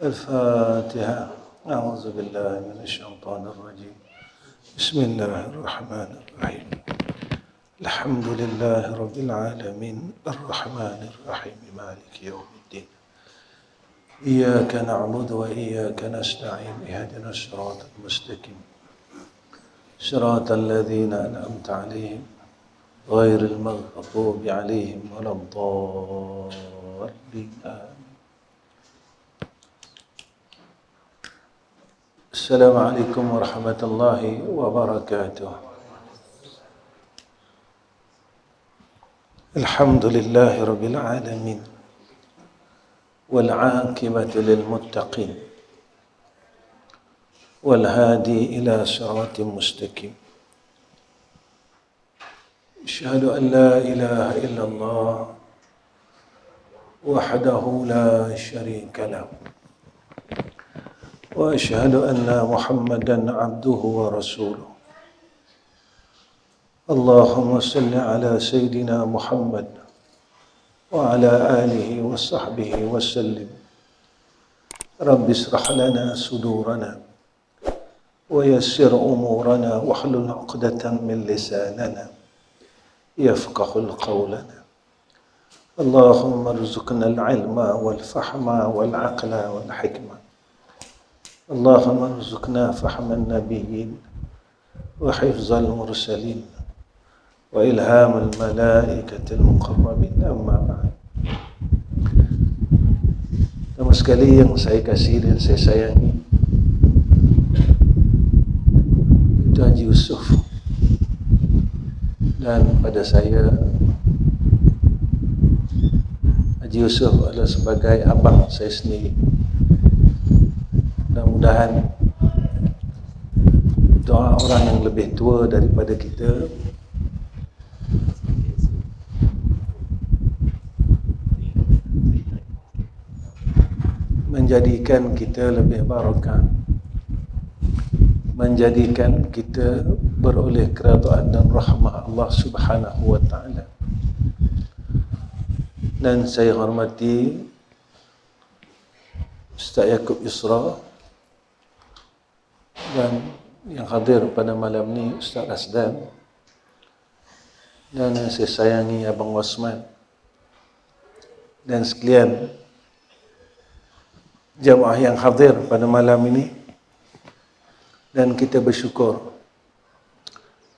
الفاتحة. أعوذ بالله من الشيطان الرجيم. بسم الله الرحمن الرحيم. الحمد لله رب العالمين الرحمن الرحيم مالك يوم الدين. إياك نعبد وإياك نستعين اهدنا الصراط المستقيم صراط الذين أنعمت عليهم غير المغضوب عليهم ولا الضالين. السلام عليكم ورحمة الله وبركاته. الحمد لله رب العالمين والعاقبة للمتقين والهادي إلى صراط مستقيم. أشهد أن لا إله إلا الله وحده لا شريك له وأشهد أن محمدا عبده ورسوله. اللهم صل على سيدنا محمد وعلى آله وصحبه وسلم. رب اشرح لنا صدورنا ويسر أمورنا واحلل عقدة من لساننا يفقه قولنا. اللهم ارزقنا العلم والفهم والعقل والحكمة. اللهم ارزقنا فهم النبيين وحفظ المرسلين وإلهام الملائكة المقربين. أما بعد. Nama sekali yang saya kasih dan saya sayangi, itu Haji Yusuf, dan pada saya Haji Yusuf adalah sebagai abang saya sendiri. Mudah-mudahan doa orang yang lebih tua daripada kita menjadikan kita lebih barakah, menjadikan kita beroleh keridaan dan rahmah Allah Subhanahu wa taala. Dan saya hormati Ustaz Yaakob Yusra dan yang hadir pada malam ni Ustaz Rasdan, dan yang saya sayangi Abang Osman, dan sekalian jamaah yang hadir pada malam ini. Dan kita bersyukur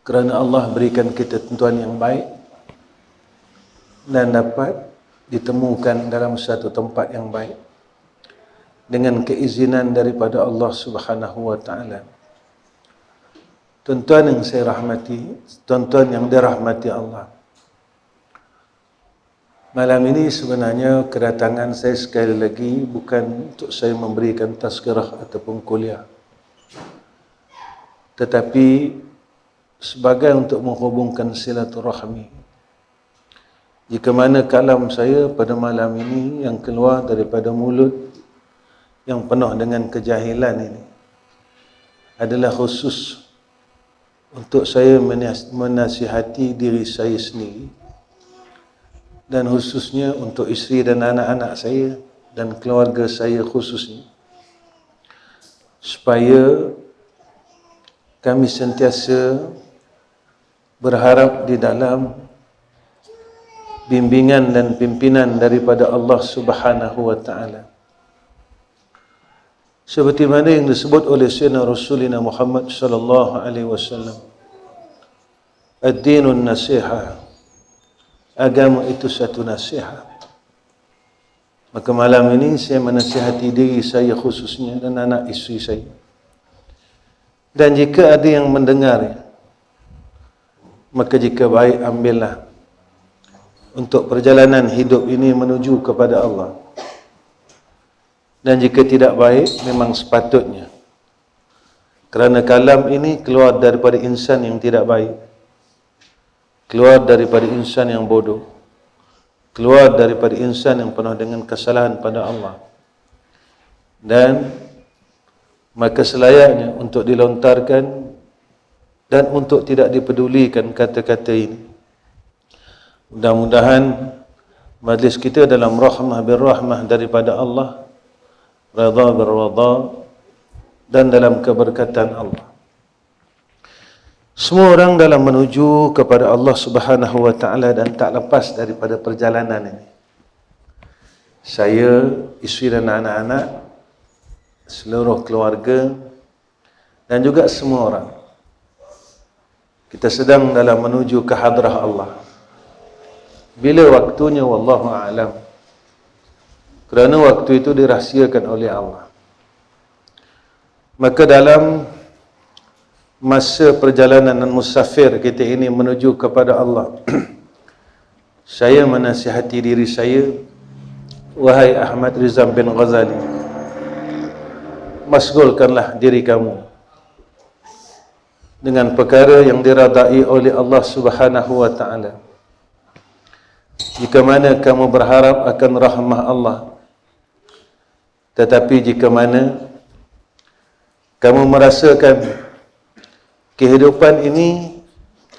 kerana Allah berikan kita tentuan yang baik dan dapat ditemukan dalam satu tempat yang baik dengan keizinan daripada Allah Subhanahu wa taala. Tuan-tuan yang saya rahmati, tuan-tuan yang dirahmati Allah, malam ini sebenarnya kedatangan saya sekali lagi bukan untuk saya memberikan tazkirah ataupun kuliah, tetapi sebagai untuk menghubungkan silaturahmi. Jika mana kalam saya pada malam ini yang keluar daripada mulut yang penuh dengan kejahilan ini adalah khusus untuk saya menasihati diri saya sendiri, dan khususnya untuk isteri dan anak-anak saya dan keluarga saya khususnya, supaya kami sentiasa berharap di dalam bimbingan dan pimpinan daripada Allah Subhanahu wa taala. Seperti mana yang disebut oleh Sayyidina Rasulina Muhammad sallallahu alaihi wasallam, ad-dinun nasiha, agama itu satu nasihat. Maka malam ini saya menasihati diri saya khususnya dan anak isteri saya. Dan jika ada yang mendengar, maka jika baik ambillah untuk perjalanan hidup ini menuju kepada Allah. Dan jika tidak baik, memang sepatutnya, kerana kalam ini keluar daripada insan yang tidak baik, keluar daripada insan yang bodoh, keluar daripada insan yang penuh dengan kesalahan pada Allah, dan maka selayaknya untuk dilontarkan dan untuk tidak dipedulikan kata-kata ini. Mudah-mudahan majlis kita dalam rahmah bin rahmah daripada Allah, redha berredha, dan dalam keberkatan Allah. Semua orang dalam menuju kepada Allah Subhanahu wa Ta'ala dan tak lepas daripada perjalanan ini. Saya, isteri dan anak-anak, seluruh keluarga, dan juga semua orang, kita sedang dalam menuju ke hadrah Allah. Bila waktunya, wallahu a'lam. Kerana waktu itu dirahsiakan oleh Allah. Maka dalam masa perjalanan musafir kita ini menuju kepada Allah, saya menasihati diri saya, wahai Ahmad Rizam bin Ghazali, masgulkanlah diri kamu dengan perkara yang diradai oleh Allah Subhanahu wa Ta'ala. Jika mana kamu berharap akan rahmah Allah, tetapi jika mana kamu merasakan kehidupan ini,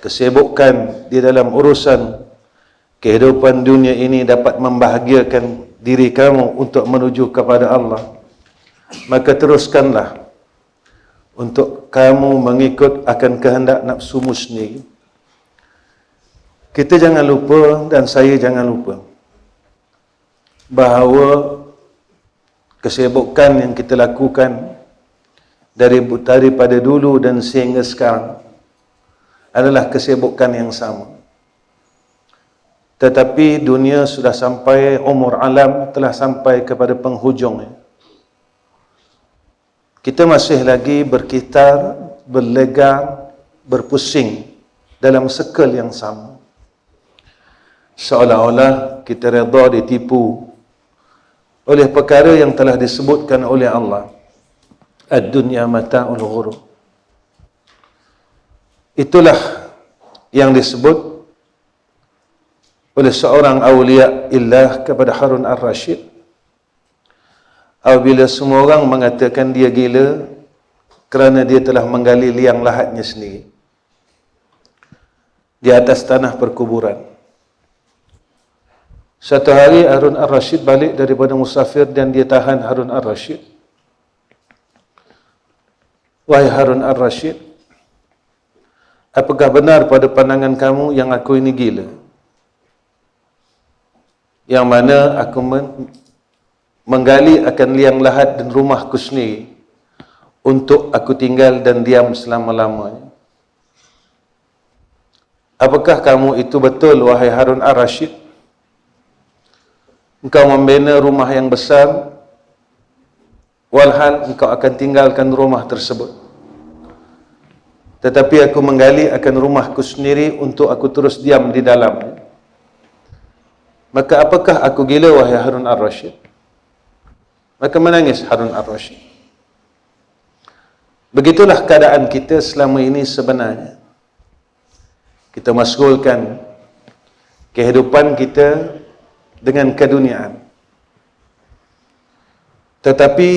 kesibukan di dalam urusan kehidupan dunia ini dapat membahagiakan diri kamu untuk menuju kepada Allah, maka teruskanlah untuk kamu mengikut akan kehendak nafsumu sendiri. Kita jangan lupa, dan saya jangan lupa, bahawa kesibukan yang kita lakukan daripada dulu dan sehingga sekarang adalah kesibukan yang sama. Tetapi dunia sudah sampai, umur alam telah sampai kepada penghujungnya. Kita masih lagi berkitar, berlegar, berpusing dalam circle yang sama. Seolah-olah kita redha ditipu oleh perkara yang telah disebutkan oleh Allah. Ad-dunya mata'ul ghurur. Itulah yang disebut oleh seorang awliya illah kepada Harun ar-Rasyid. Apabila semua orang mengatakan dia gila kerana dia telah menggali liang lahatnya sendiri di atas tanah perkuburan. Satu hari Harun ar-Rasyid balik daripada musafir dan dia tahan Harun ar-Rasyid. Wahai Harun ar-Rasyid, apakah benar pada pandangan kamu yang aku ini gila? Yang mana aku menggali akan liang lahat dan rumahku sendiri untuk aku tinggal dan diam selama-lamanya. Apakah kamu itu betul, wahai Harun ar-Rasyid? Engkau membina rumah yang besar, walhal engkau akan tinggalkan rumah tersebut. Tetapi aku menggali akan rumahku sendiri untuk aku terus diam di dalamnya. Maka apakah aku gila, wahai Harun ar-Rasyid? Maka menangis Harun ar-Rasyid. Begitulah keadaan kita selama ini sebenarnya. Kita masgulkan kehidupan kita dengan keduniaan. Tetapi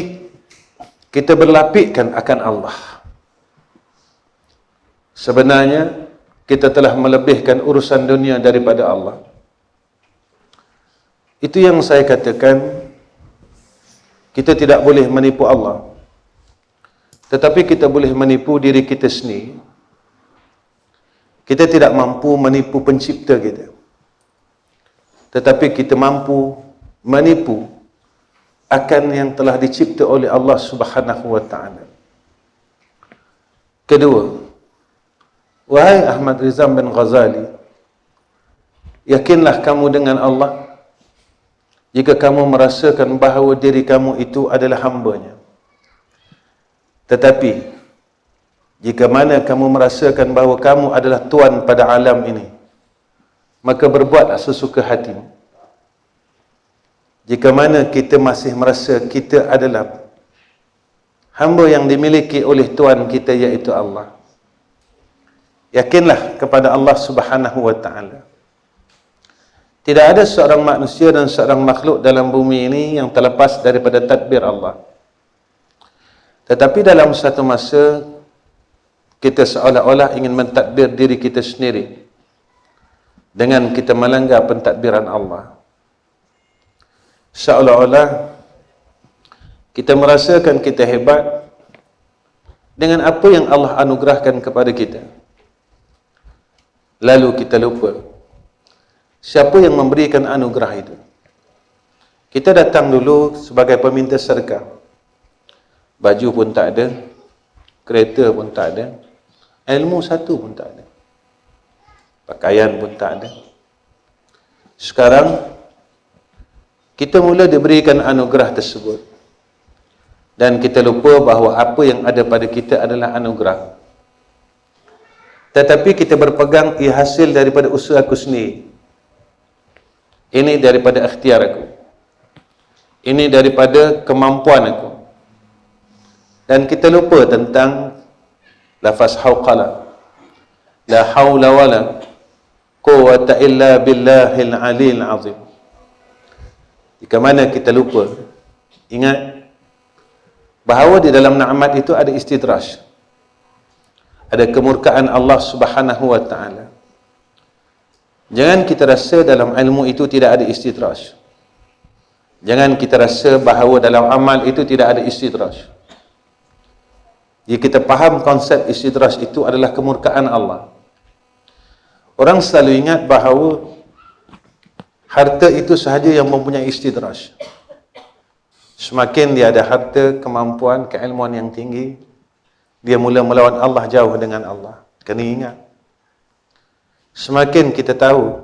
kita berlapikkan akan Allah. Sebenarnya kita telah melebihkan urusan dunia daripada Allah. Itu yang saya katakan, kita tidak boleh menipu Allah, tetapi kita boleh menipu diri kita sendiri. Kita tidak mampu menipu pencipta kita, tetapi kita mampu menipu akan yang telah dicipta oleh Allah Subhanahu wa Ta'ala. Kedua, wahai Ahmad Rizam bin Ghazali, yakinlah kamu dengan Allah jika kamu merasakan bahawa diri kamu itu adalah hamba-Nya. Tetapi jika mana kamu merasakan bahawa kamu adalah tuan pada alam ini, maka berbuatlah sesuka hatimu. Jika mana kita masih merasa kita adalah hamba yang dimiliki oleh Tuhan kita, iaitu Allah, yakinlah kepada Allah Subhanahu wa Ta'ala. Tidak ada seorang manusia dan seorang makhluk dalam bumi ini yang terlepas daripada tadbir Allah. Tetapi dalam satu masa, kita seolah-olah ingin mentadbir diri kita sendiri dengan kita melanggar pentadbiran Allah. Seolah-olah Kita merasakan kita hebat dengan apa yang Allah anugerahkan kepada kita. Lalu kita lupa siapa yang memberikan anugerah itu. Kita datang dulu sebagai peminta sedekah. Baju pun tak ada, kereta pun tak ada, ilmu satu pun tak ada, pakaian pun tak ada. Sekarang kita mula diberikan anugerah tersebut dan kita lupa bahawa apa yang ada pada kita adalah anugerah. Tetapi kita berpegang ia hasil daripada usaha aku sendiri. Ini daripada ikhtiar aku. Ini daripada kemampuan aku. Dan kita lupa tentang lafaz hauqala. La haula wala quwwata illa billahil aliyil azim. Jika mana kita lupa, ingat bahawa di dalam nikmat itu ada istidraj. Ada kemurkaan Allah Subhanahu wa taala. Jangan kita rasa dalam ilmu itu tidak ada istidraj. Jangan kita rasa bahawa dalam amal itu tidak ada istidraj. Jika kita faham konsep istidraj itu adalah kemurkaan Allah. Orang selalu ingat bahawa harta itu sahaja yang mempunyai istidraj. Semakin dia ada harta, kemampuan, keilmuan yang tinggi, dia mula melawan Allah, jauh dengan Allah. Kena ingat. Semakin kita tahu,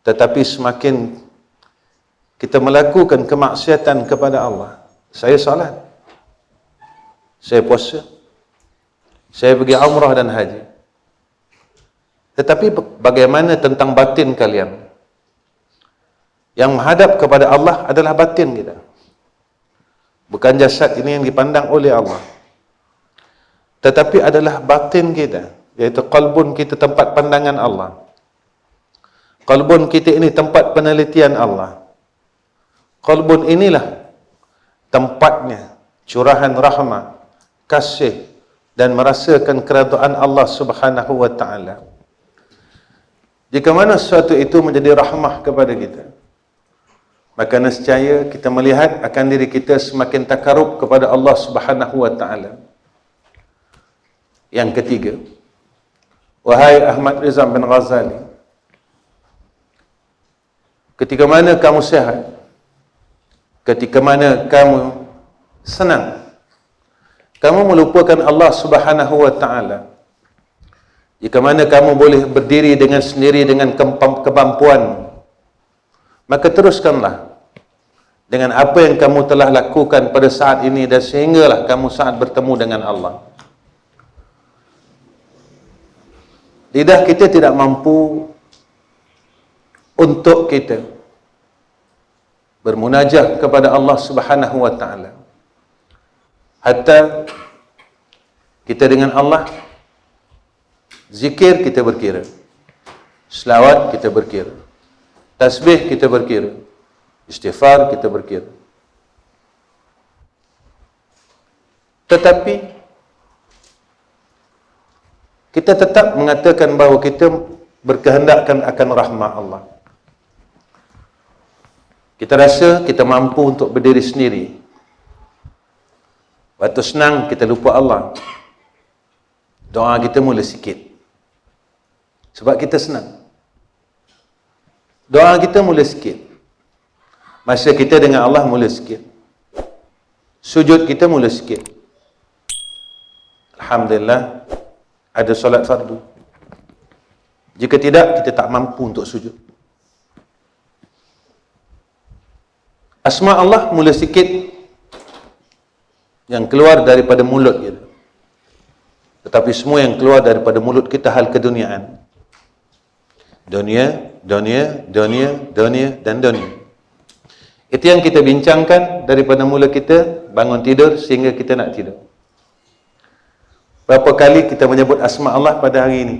tetapi semakin kita melakukan kemaksiatan kepada Allah. Saya salat, saya puasa, saya pergi umrah dan haji. Tetapi bagaimana tentang batin kalian? Yang menghadap kepada Allah adalah batin kita. Bukan jasad ini yang dipandang oleh Allah, tetapi adalah batin kita, iaitu qalbun kita, tempat pandangan Allah. Qalbun kita ini tempat penelitian Allah. Qalbun inilah tempatnya curahan rahmat, kasih dan merasakan keredaan Allah Subhanahu wa taala. Jika mana sesuatu itu menjadi rahmah kepada kita, maka nescaya kita melihat akan diri kita semakin takarub kepada Allah Subhanahu wa taala. Yang ketiga, wahai Ahmad Rizal bin Ghazali, ketika mana kamu sehat, ketika mana kamu senang, kamu melupakan Allah Subhanahu wa taala. Jika mana kamu boleh berdiri dengan sendiri dengan kemampuan, maka teruskanlah dengan apa yang kamu telah lakukan pada saat ini dan sehinggalah kamu saat bertemu dengan Allah. Lidah kita tidak mampu untuk kita bermunajat kepada Allah Subhanahu wa taala. Hatta kita dengan Allah, zikir kita berkira, selawat kita berkira, tasbih kita berkira, istighfar kita berkira. Tetapi kita tetap mengatakan bahawa kita berkehendakkan akan rahmat Allah. Kita rasa kita mampu untuk berdiri sendiri. Waktu senang kita lupa Allah. Doa kita mula sikit. Sebab kita senang. Doa kita mula sikit. Masa kita dengan Allah mula sikit. Sujud kita mula sikit. Alhamdulillah, ada solat fardu. Jika tidak, kita tak mampu untuk sujud. Asma Allah mula sikit yang keluar daripada mulut kita. Tetapi semua yang keluar daripada mulut kita hal keduniaan. Dunia, dunia, dunia, dunia dan dunia. Itu yang kita bincangkan daripada mula kita bangun tidur sehingga kita nak tidur. Berapa kali kita menyebut asma Allah pada hari ini?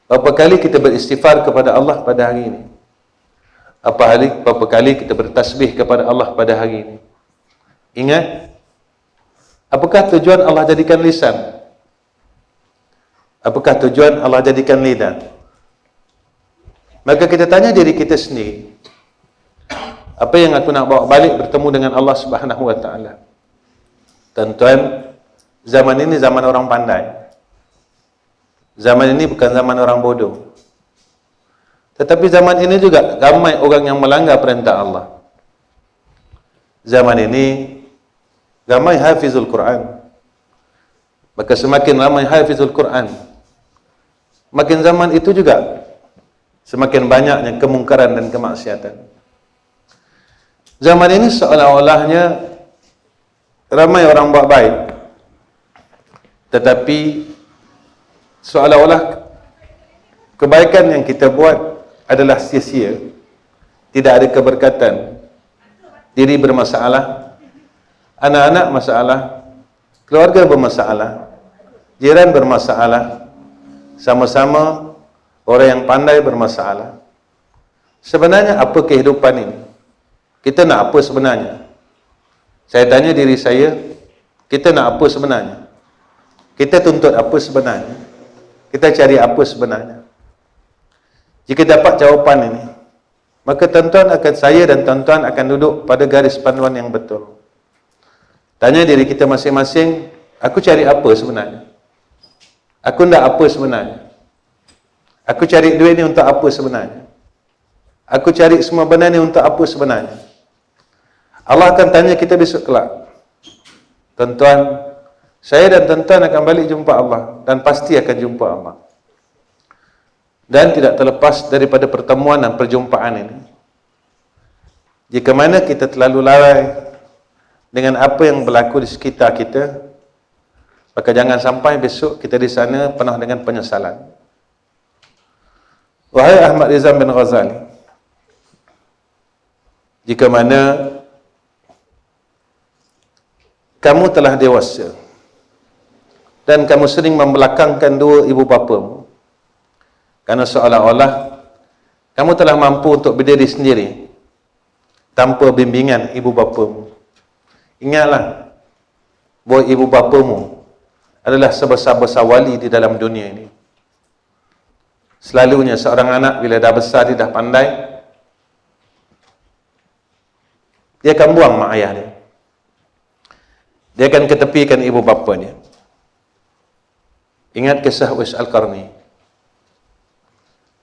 Berapa kali kita beristighfar kepada Allah pada hari ini? Berapa kali kita bertasbih kepada Allah pada hari ini? Ingat, apakah tujuan Allah jadikan lisan? Apakah tujuan Allah jadikan lidah? Maka kita tanya diri kita sendiri, Apa yang aku nak bawa balik bertemu dengan Allah Subhanahu wa taala. Tuan-tuan, zaman ini zaman orang pandai. Zaman ini bukan zaman orang bodoh. Tetapi zaman ini juga ramai orang yang melanggar perintah Allah. Zaman ini ramai hafizul Quran. Maka semakin ramai hafizul Quran, makin zaman itu juga semakin banyaknya kemungkaran dan kemaksiatan. Zaman ini seolah-olahnya ramai orang buat baik, tetapi seolah-olah kebaikan yang kita buat adalah sia-sia, tidak ada keberkatan. Diri bermasalah, anak-anak masalah, keluarga bermasalah, jiran bermasalah, sama-sama orang yang pandai bermasalah. Sebenarnya apa kehidupan ini? Kita nak apa sebenarnya? Saya tanya diri saya, kita nak apa sebenarnya? Kita tuntut apa sebenarnya? Kita cari apa sebenarnya? Jika dapat jawapan ini, maka tuan-tuan akan, saya dan tuan-tuan akan duduk pada garis panduan yang betul. Tanya diri kita masing-masing, aku cari apa sebenarnya? Aku nak apa sebenarnya? Aku cari duit ni untuk apa sebenarnya? Aku cari semua benda ni untuk apa sebenarnya? Allah akan tanya kita besok kelak. Tuan-tuan, saya dan tuan-tuan akan balik jumpa Allah, dan pasti akan jumpa Allah. Dan tidak terlepas daripada pertemuan dan perjumpaan ini, jika mana kita terlalu lalai dengan apa yang berlaku di sekitar kita, maka jangan sampai besok kita di sana penuh dengan penyesalan. Wahai Ahmad Rizal bin Ghazali, jika mana kamu telah dewasa dan kamu sering membelakangkan dua ibu bapamu, karena seolah-olah kamu telah mampu untuk berdiri sendiri tanpa bimbingan ibu bapamu. Ingatlah bahawa ibu bapamu adalah sebesar-besar wali di dalam dunia ini. Selalunya seorang anak bila dah besar, dia dah pandai, dia akan buang mak ayah dia. Dia akan ketepikan ibu bapanya. Ingat kisah Uwais Al-Qarni.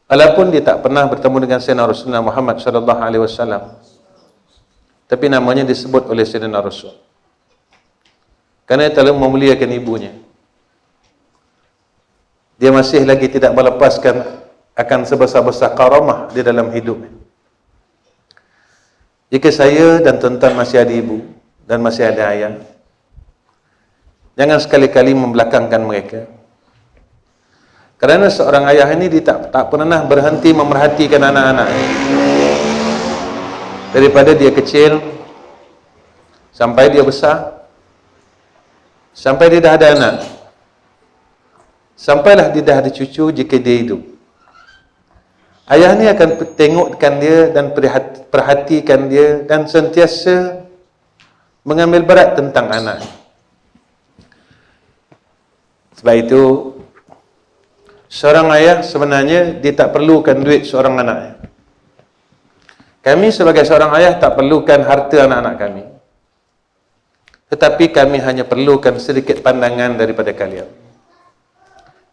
Walaupun dia tak pernah bertemu dengan Sayyidina Rasulullah Muhammad sallallahu alaihi wasallam, tapi namanya disebut oleh Sayyidina Rasul kerana dia telah memuliakan ibunya. Dia masih lagi tidak melepaskan akan sebesar-besar karamah di dalam hidupnya. Jika saya dan tuan-tuan masih ada ibu dan masih ada ayah, jangan sekali-kali membelakangkan mereka. Kerana seorang ayah ini dia tak pernah berhenti memerhatikan anak-anaknya. Daripada dia kecil sampai dia besar, sampai dia dah ada anak, sampailah dia dah ada cucu jika dia hidup. Ayah ni akan tengokkan dia dan perhatikan dia dan sentiasa mengambil berat tentang anak. Sebab itu seorang ayah sebenarnya dia tak perlukan duit seorang anaknya. Kami sebagai seorang ayah tak perlukan harta anak-anak kami, tetapi kami hanya perlukan sedikit pandangan daripada kalian,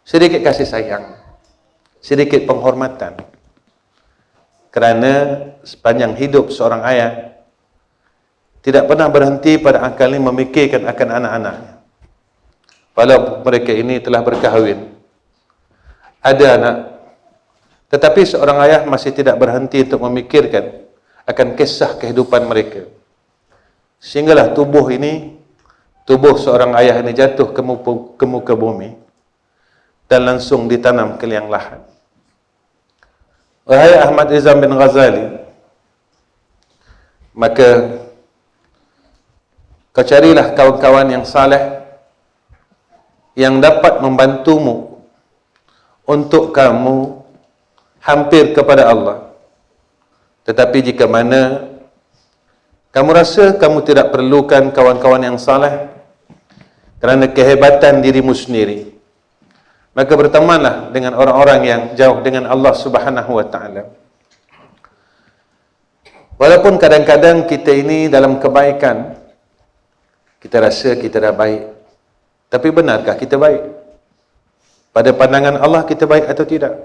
sedikit kasih sayang, sedikit penghormatan. Kerana sepanjang hidup seorang ayah tidak pernah berhenti pada akalnya memikirkan akan anak-anaknya. Walau mereka ini telah berkahwin, ada anak, tetapi seorang ayah masih tidak berhenti untuk memikirkan akan kisah kehidupan mereka. Sehinggalah tubuh seorang ayah ini jatuh ke muka bumi dan langsung ditanam ke liang lahat. Wahai Ahmad Rizal bin Ghazali, maka kau carilah kawan-kawan yang saleh yang dapat membantumu untuk kamu hampir kepada Allah. Tetapi jika mana kamu rasa kamu tidak perlukan kawan-kawan yang saleh kerana kehebatan dirimu sendiri, maka bertemanlah dengan orang-orang yang jauh dengan Allah Subhanahu wa taala. Walaupun kadang-kadang kita ini dalam kebaikan, kita rasa kita dah baik. Tapi benarkah kita baik? Pada pandangan Allah kita baik atau tidak?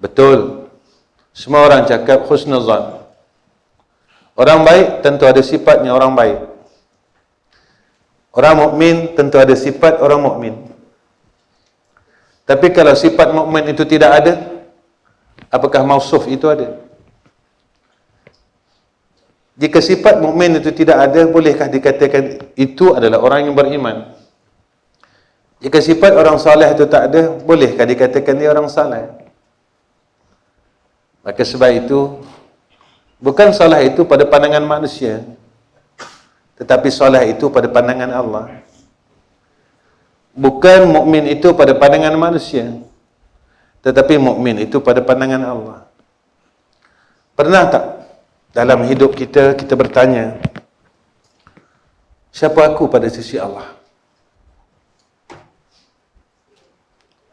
Betul. Semua orang cakap husnuzan. Orang baik tentu ada sifatnya orang baik. Orang mukmin tentu ada sifat orang mukmin. Tapi kalau sifat mukmin itu tidak ada, apakah mausuf itu ada? Jika sifat mukmin itu tidak ada, bolehkah dikatakan itu adalah orang yang beriman? Jika sifat orang saleh itu tak ada, bolehkah dikatakan dia orang saleh? Maka sebab itu, bukan saleh itu pada pandangan manusia, tetapi saleh itu pada pandangan Allah. Bukan mukmin itu pada pandangan manusia, tetapi mukmin itu pada pandangan Allah. Pernah tak dalam hidup kita bertanya, siapa aku pada sisi Allah?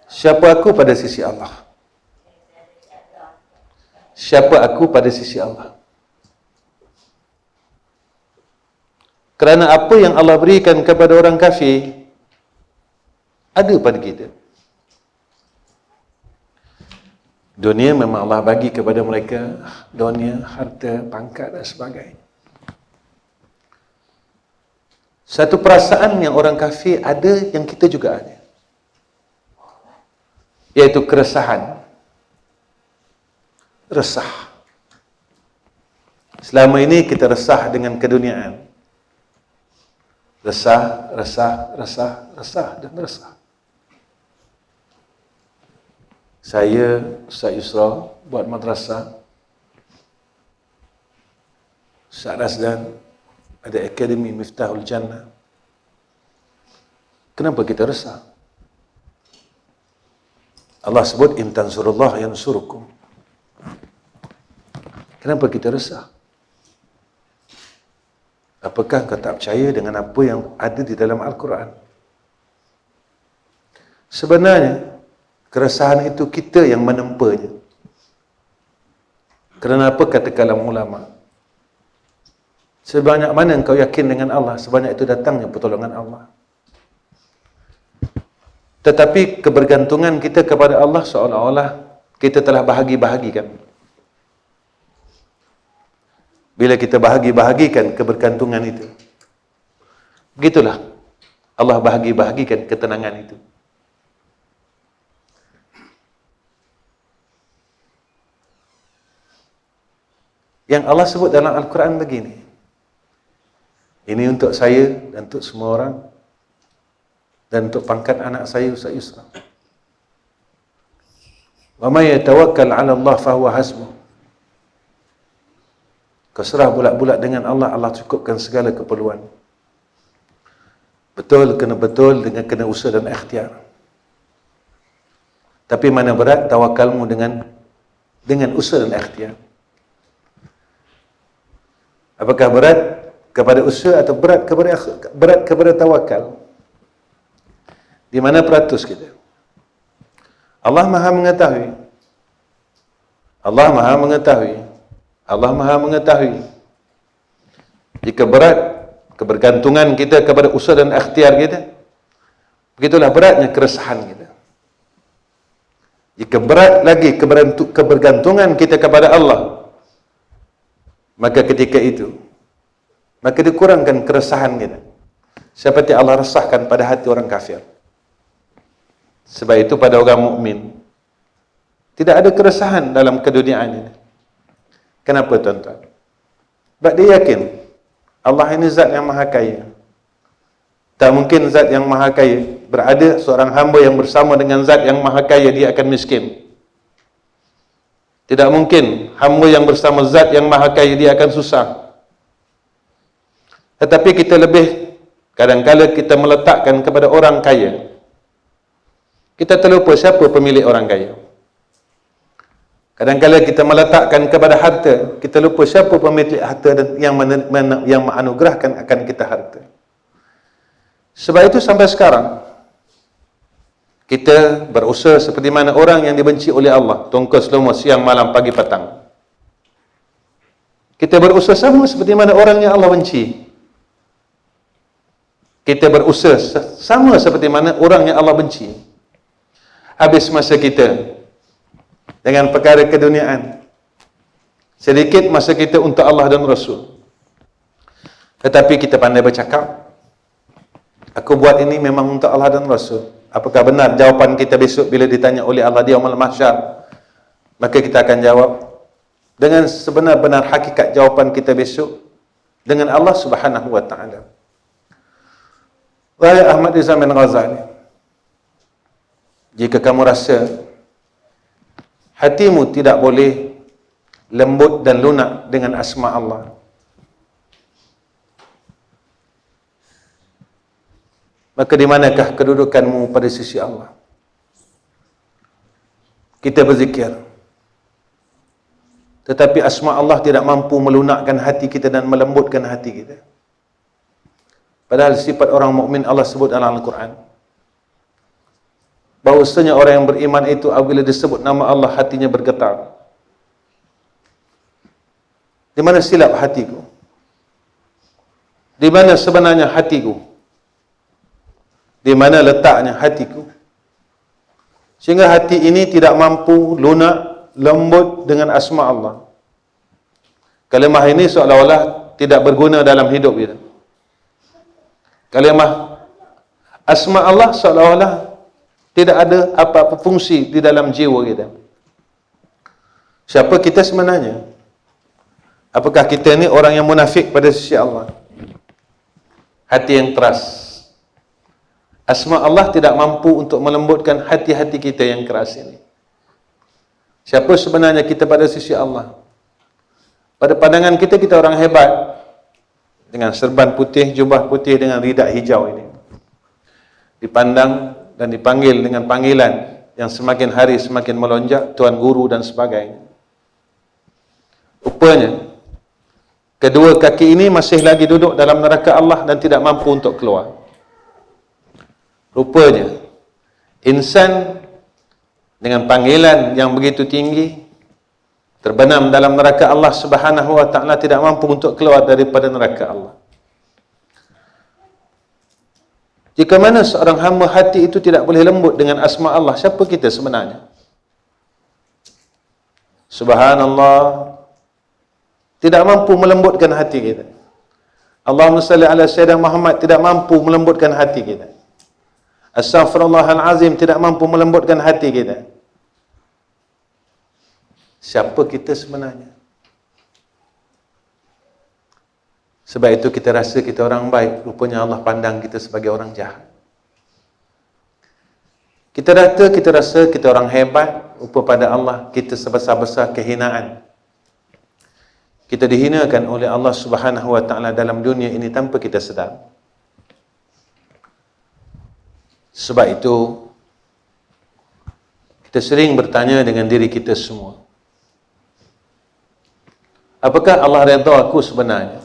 Siapa aku pada sisi Allah? Siapa aku pada sisi Allah? Kerana apa yang Allah berikan kepada orang kafir ada pada kita. Dunia memang Allah bagi kepada mereka dunia, harta, pangkat dan sebagainya. Satu perasaan yang orang kafir ada, yang kita juga ada, iaitu keresahan. Resah. Selama ini kita resah dengan keduniaan. Resah, dan resah. Saya, Ustaz Yusra, buat madrasah. Ustaz Razdan, ada Akademi Miftahul Jannah. Kenapa kita resah? Allah sebut, in tansurullah yansurukum. Kenapa kita resah? Apakah kau tak percaya dengan apa yang ada di dalam Al-Quran? Sebenarnya, keresahan itu kita yang menempanya. Kerana apa kata kalam ulama? Sebanyak mana engkau yakin dengan Allah, sebanyak itu datangnya pertolongan Allah. Tetapi kebergantungan kita kepada Allah seolah-olah kita telah bahagi-bahagikan. Bila kita bahagi-bahagikan kebergantungan itu, begitulah Allah bahagi-bahagikan ketenangan itu. Yang Allah sebut dalam Al-Quran begini, ini untuk saya dan untuk semua orang, dan untuk pangkat anak saya Ustaz Yusra. Wa may yatawakkal 'ala Allah fa huwa hasbuh. Kau serah bulat-bulat dengan Allah, Allah cukupkan segala keperluan. Betul, dengan kena usaha dan ikhtiar. Tapi mana berat tawakalmu dengan usaha dan ikhtiar? Apakah berat kepada usaha atau berat kepada tawakal? Di mana peratus kita? Allah Maha mengetahui. Allah Maha mengetahui. Allah Maha mengetahui. Jika berat kebergantungan kita kepada usaha dan ikhtiar kita, begitulah beratnya keresahan kita. Jika berat lagi kebergantungan kita kepada Allah, maka ketika itu, maka dikurangkan keresahan kita. Seperti Allah resahkan pada hati orang kafir. Sebab itu pada orang mukmin tidak ada keresahan dalam keduniaan ini. Kenapa tuan-tuan? Sebab dia yakin Allah ini zat yang maha kaya. Tak mungkin zat yang maha kaya berada seorang hamba yang bersama dengan zat yang maha kaya dia akan miskin. Tidak mungkin hamba yang bersama zat yang maha kaya dia akan susah. Tetapi kita lebih, kadang-kadang kita meletakkan kepada orang kaya. Kita terlupa siapa pemilik orang kaya. Kadang-kadang kita meletakkan kepada harta, kita lupa siapa pemilik harta dan yang menganugerahkan akan kita harta. Sebab itu sampai sekarang kita berusaha seperti mana orang yang dibenci oleh Allah, tongkos lemo siang malam pagi petang. Kita berusaha sama seperti mana orang yang Allah benci. Kita berusaha sama seperti mana orang yang Allah benci. Habis masa kita dengan perkara keduniaan. Sedikit masa kita untuk Allah dan Rasul. Tetapi kita pandai bercakap. Aku buat ini memang untuk Allah dan Rasul. Apakah benar jawapan kita besok bila ditanya oleh Allah di yaumul mahsyar? Maka kita akan jawab dengan sebenar-benar hakikat jawapan kita besok dengan Allah Subhanahu wa taala. Wahai Ahmad Rizal bin Ghazali, jika kamu rasa hatimu tidak boleh lembut dan lunak dengan asma Allah, maka di manakah kedudukanmu pada sisi Allah? Kita berzikir, tetapi asma Allah tidak mampu melunakkan hati kita dan melembutkan hati kita. Padahal sifat orang mukmin Allah sebut dalam Al-Quran. Bahawasanya orang yang beriman itu apabila disebut nama Allah hatinya bergetar. Di mana silap hatiku? Di mana sebenarnya hatiku? Di mana letaknya hatiku? Sehingga hati ini tidak mampu lunak, lembut dengan asma Allah. Kalimah ini seolah-olah tidak berguna dalam hidup kita. Kalimah asma Allah seolah-olah tidak ada apa-apa fungsi di dalam jiwa kita. Siapa kita sebenarnya? Apakah kita ni orang yang munafik pada sisi Allah? Hati yang keras. Asma Allah tidak mampu untuk melembutkan hati-hati kita yang keras ini. Siapa sebenarnya kita pada sisi Allah? Pada pandangan kita, kita orang hebat. Dengan serban putih, jubah putih dengan ridak hijau ini. Dipandang dan dipanggil dengan panggilan yang semakin hari semakin melonjak, Tuan Guru dan sebagainya. Rupanya, kedua kaki ini masih lagi duduk dalam neraka Allah dan tidak mampu untuk keluar. Rupanya, insan dengan panggilan yang begitu tinggi, terbenam dalam neraka Allah Subhanahu wa taala, tidak mampu untuk keluar daripada neraka Allah. Jika mana seorang hamba hati itu tidak boleh lembut dengan asma Allah, siapa kita sebenarnya? Subhanallah, tidak mampu melembutkan hati kita. Allahumma salli ala Sayyidina Muhammad tidak mampu melembutkan hati kita. Astaghfirullahalazim tidak mampu melembutkan hati kita. Siapa kita sebenarnya? Sebab itu kita rasa kita orang baik, rupanya Allah pandang kita sebagai orang jahat. Kita rasa kita orang hebat, rupa pada Allah kita sebesar-besar kehinaan. Kita dihinakan oleh Allah Subhanahu wa taala dalam dunia ini tanpa kita sedar. Sebab itu kita sering bertanya dengan diri kita semua, apakah Allah redha aku sebenarnya?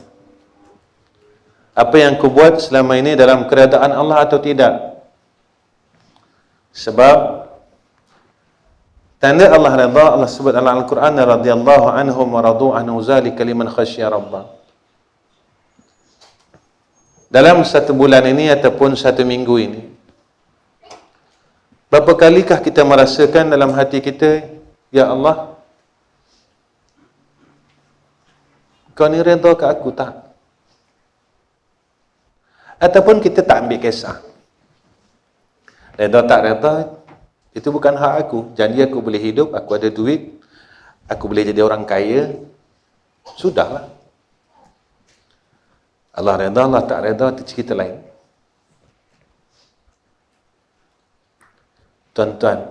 Apa yang aku buat selama ini dalam keredaan Allah atau tidak? Sebab tanda Allah redha, Allah sebut dalam Al-Quran, radhiyallahu anhum wa radu anhu zalika liman khasyya rabbah. Dalam satu bulan ini ataupun satu minggu ini, berapa kalikah kita merasakan dalam hati kita, ya Allah, Kau ni redha ke aku tak? Ataupun kita tak ambil kisah. Redha tak redha, itu bukan hak aku. Janji aku boleh hidup, aku ada duit, aku boleh jadi orang kaya, sudahlah. Allah redha, Allah tak redha, itu cerita lain. Tuan-tuan,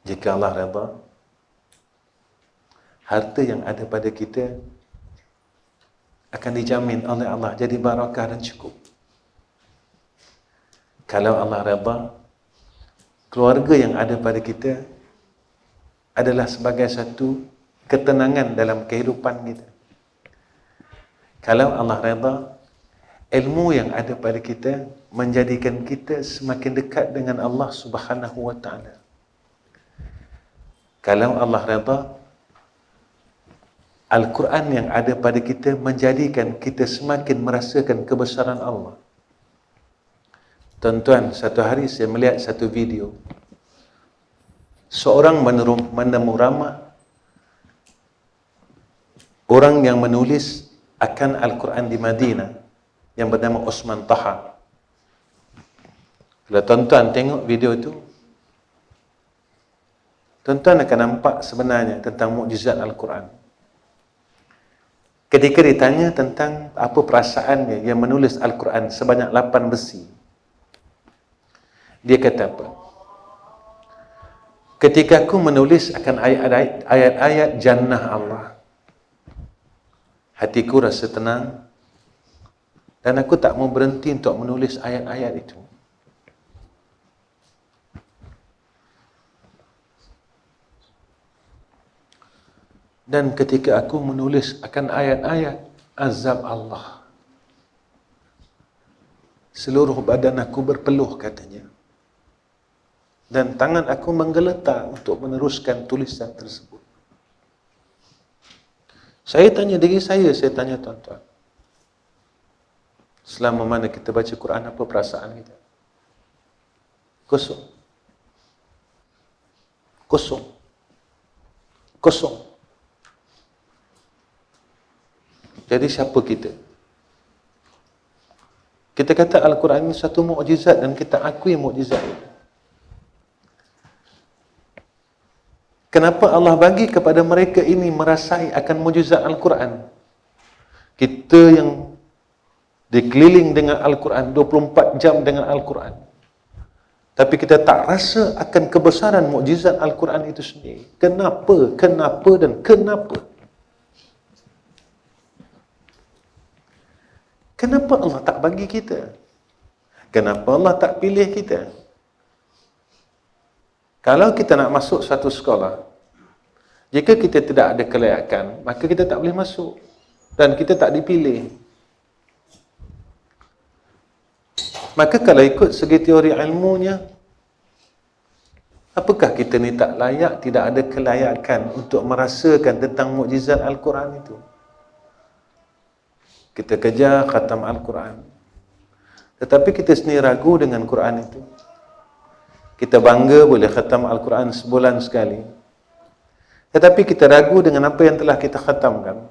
jika Allah redha, harta yang ada pada kita akan dijamin oleh Allah jadi barakah dan cukup. Kalau Allah redha, keluarga yang ada pada kita adalah sebagai satu ketenangan dalam kehidupan kita. Kalau Allah redha, ilmu yang ada pada kita menjadikan kita semakin dekat dengan Allah Subhanahu wa taala. Kalau Allah redha, Al-Quran yang ada pada kita menjadikan kita semakin merasakan kebesaran Allah. Tuan-tuan, satu hari saya melihat satu video. Seorang menemu ramah orang yang menulis akan Al-Quran di Madinah yang bernama Osman Taha. Kalau tuan-tuan tengok video itu, tuan-tuan akan nampak sebenarnya tentang mukjizat Al-Quran. Ketika ditanya tentang apa perasaannya yang menulis Al-Quran sebanyak 8 besi, dia kata apa? Ketika aku menulis akan ayat-ayat jannah Allah, hatiku rasa tenang dan aku tak mau berhenti untuk menulis ayat-ayat itu. Dan ketika aku menulis akan ayat-ayat azab Allah, seluruh badan aku berpeluh, katanya. Dan tangan aku menggeletar untuk meneruskan tulisan tersebut. Saya tanya diri saya tanya tuan-tuan, selama mana kita baca Quran, apa perasaan kita? Kosong. Kosong. Kosong. Jadi siapa kita? Kita kata Al-Quran ini satu mukjizat dan kita akui mukjizat itu. Kenapa Allah bagi kepada mereka ini merasai akan mukjizat Al-Quran? Kita yang dikeliling dengan Al-Quran, 24 jam dengan Al-Quran, tapi kita tak rasa akan kebesaran mukjizat Al-Quran itu sendiri. Kenapa? Kenapa dan kenapa? Kenapa Allah tak bagi kita? Kenapa Allah tak pilih kita? Kalau kita nak masuk satu sekolah, jika kita tidak ada kelayakan, maka kita tak boleh masuk dan kita tak dipilih. Maka kalau ikut segi teori ilmunya, apakah kita ni tak layak, tidak ada kelayakan untuk merasakan tentang mukjizat Al-Quran itu? Kita kejar khatam Al-Quran, tetapi kita sendiri ragu dengan Quran itu. Kita bangga boleh khatam Al-Quran sebulan sekali, tetapi kita ragu dengan apa yang telah kita khatamkan.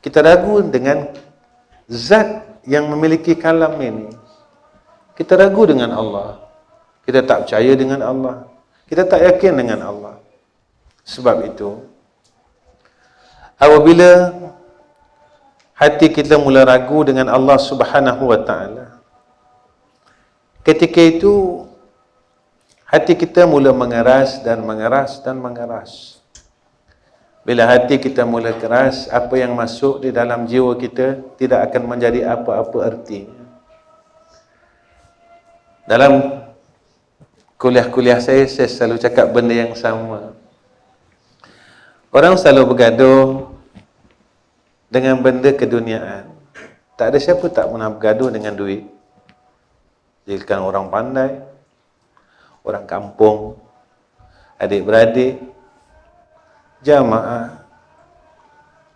Kita ragu dengan zat yang memiliki kalam ini. Kita ragu dengan Allah. Kita tak percaya dengan Allah. Kita tak yakin dengan Allah. Sebab itu, apabila hati kita mula ragu dengan Allah Subhanahu wa ta'ala, ketika itu hati kita mula mengeras dan mengeras dan mengeras. Bila hati kita mula keras, apa yang masuk di dalam jiwa kita tidak akan menjadi apa-apa artinya. Dalam kuliah-kuliah saya selalu cakap benda yang sama. Orang selalu bergaduh dengan benda keduniaan. Tak ada siapa tak pernah bergaduh dengan duit. Jika orang pandai, orang kampung, adik-beradik, jamaah,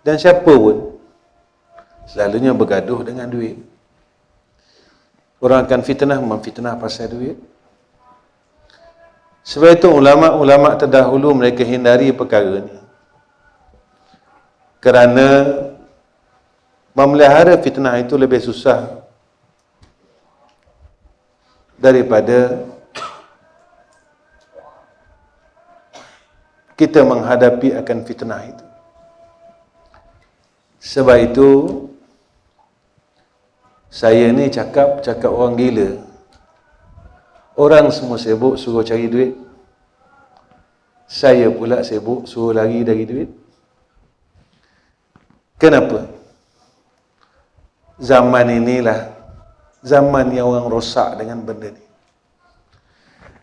dan siapa pun, selalunya bergaduh dengan duit. Orang akan memfitnah pasal duit. Sebab itu ulama-ulama terdahulu mereka hindari perkara ni. Kerana memelihara fitnah itu lebih susah daripada kita menghadapi akan fitnah itu. Sebab itu saya ni cakap orang gila. Orang semua sibuk suruh cari duit, saya pula sibuk suruh lari dari duit. Kenapa? Zaman inilah zaman yang orang rosak dengan benda ni.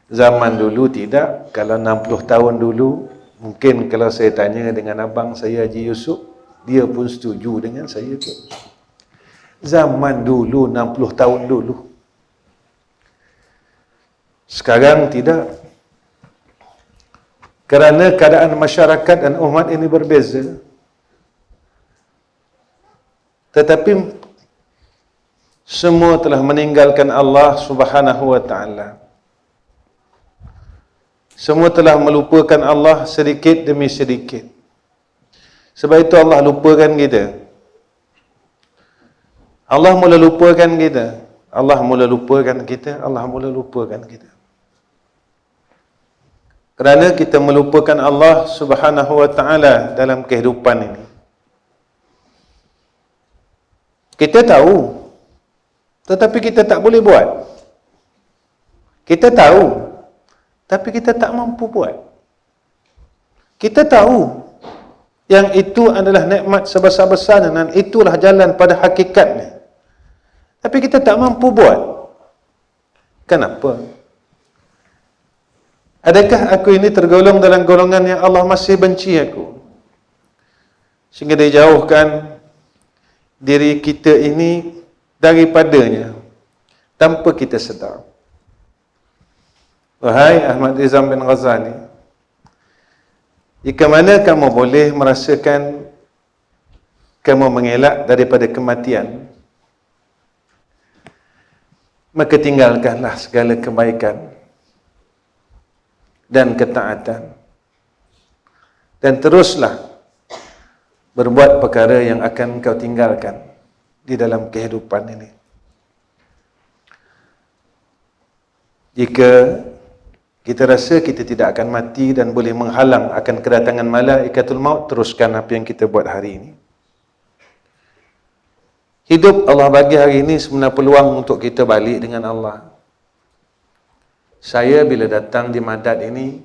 Zaman dulu tidak. Kalau 60 tahun dulu, mungkin kalau saya tanya dengan abang saya Haji Yusuf, dia pun setuju dengan saya tu. Zaman dulu, 60 tahun dulu. Sekarang tidak. Kerana keadaan masyarakat dan umat ini berbeza. Tetapi semua telah meninggalkan Allah Subhanahu wa ta'ala. Semua telah melupakan Allah sedikit demi sedikit. Sebab itu Allah lupakan kita. Allah mula lupakan kita. Allah mula lupakan kita. Allah mula lupakan kita. Kerana kita melupakan Allah Subhanahu wa ta'ala dalam kehidupan ini. Kita tahu, tetapi kita tak boleh buat. Kita tahu, tapi kita tak mampu buat. Kita tahu yang itu adalah nikmat sebesar-besarnya dan itulah jalan pada hakikatnya. Tapi kita tak mampu buat. Kenapa? Adakah aku ini tergolong dalam golongan yang Allah masih benci aku? Sehingga dia jauhkan diri kita ini daripadanya tanpa kita sedar. Wahai Ahmad Rizam bin Ghazali, jika mana kamu boleh merasakan kamu mengelak daripada kematian, maka tinggalkanlah segala kebaikan dan ketaatan dan teruslah berbuat perkara yang akan kau tinggalkan di dalam kehidupan ini. Jika kita rasa kita tidak akan mati dan boleh menghalang akan kedatangan malaikatul maut, teruskan apa yang kita buat hari ini. Hidup Allah bagi hari ini sebenarnya peluang untuk kita balik dengan Allah. Saya bila datang di Madat ini,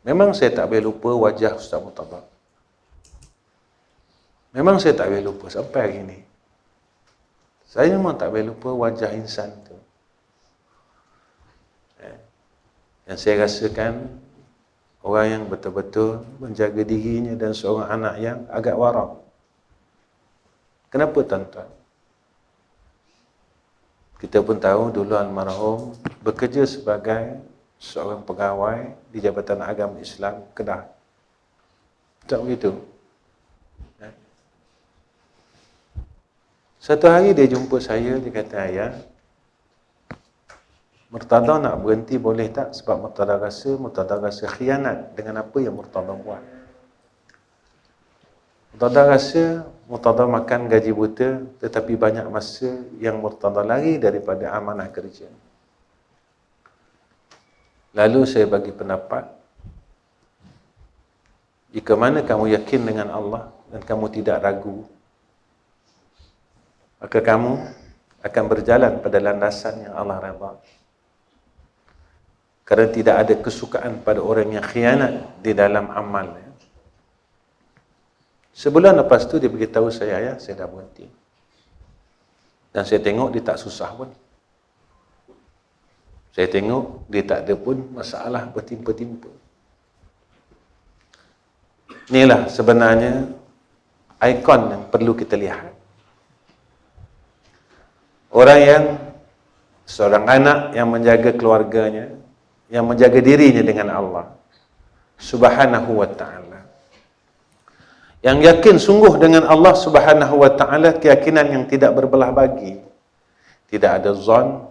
memang saya tak boleh lupa wajah Ustaz Murtada. Memang saya tak boleh lupa sampai hari ini. Saya memang tak boleh lupa wajah insan tu. Yang saya rasakan orang yang betul-betul menjaga dirinya dan seorang anak yang agak warak. Kenapa tuan-tuan? Kita pun tahu dulu almarhum bekerja sebagai seorang pegawai di Jabatan Agama Islam Kedah. Tak begitu? Satu hari dia jumpa saya, dia kata, ayah, Murtada nak berhenti boleh tak? Sebab Murtada rasa khianat dengan apa yang Murtada buat. Murtada rasa Murtada makan gaji buta, tetapi banyak masa yang Murtada lari daripada amanah kerja. Lalu saya bagi pendapat, jika mana kamu yakin dengan Allah dan kamu tidak ragu, maka kamu akan berjalan pada landasan yang Allah redha. Kerana tidak ada kesukaan pada orang yang khianat di dalam amalnya. Sebulan lepas tu dia beritahu saya, ayah, saya dah berhenti. Dan saya tengok dia tak susah pun. Saya tengok dia tak ada pun masalah bertimpa-timpa. Inilah sebenarnya ikon yang perlu kita lihat. Orang yang, seorang anak yang menjaga keluarganya, yang menjaga dirinya dengan Allah Subhanahu wa ta'ala, yang yakin sungguh dengan Allah Subhanahu wa ta'ala, keyakinan yang tidak berbelah bagi, tidak ada zon,